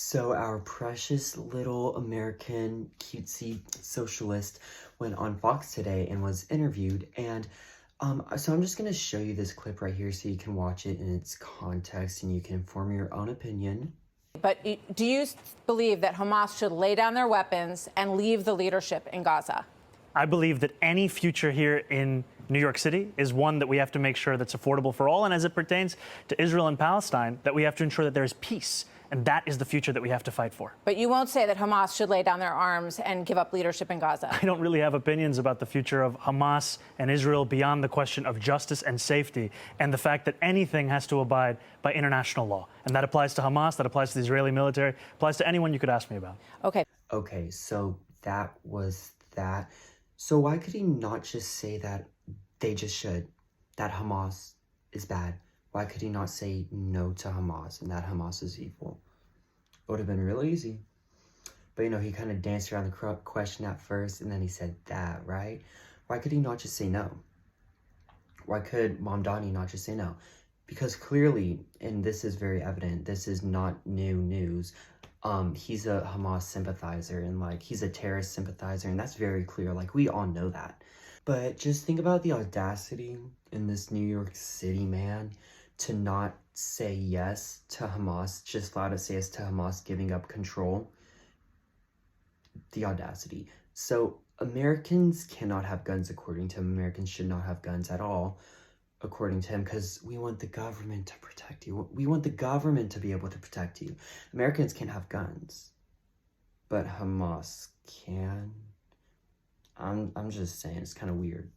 So our precious little American cutesy socialist went on Fox today and was interviewed. So I'm just going to show you this clip right here so you can watch it in its context and you can form your own opinion. But do you believe that Hamas should lay down their weapons and leave the leadership in Gaza? I believe that any future here in New York City is one that we have to make sure that's affordable for all. And as it pertains to Israel and Palestine, that we have to ensure that there is peace. And that is the future that we have to fight for. But you won't say that Hamas should lay down their arms and give up leadership in Gaza. I don't really have opinions about the future of Hamas and Israel beyond the question of justice and safety and the fact that anything has to abide by international law. And that applies to Hamas, that applies to the Israeli military, applies to anyone you could ask me about. Okay, so that was that. So why could he not just say that they just should, that Hamas is bad? Why could he not say no to Hamas and that Hamas is evil? It would have been real easy. But, he kind of danced around the question at first, and then he said that, right? Why could he not just say no? Why could Mamdani not just say no? Because clearly, and this is very evident, this is not new news. He's a Hamas sympathizer, and, he's a terrorist sympathizer, and that's very clear. We all know that. But just think about the audacity in this New York City man to not say yes to Hamas, just flat out say yes to Hamas giving up control. The audacity. So Americans cannot have guns according to him. Americans should not have guns at all according to him, because we want the government to protect you. We want the government to be able to protect you. Americans can't have guns, but Hamas can. I'm just saying, it's kind of weird.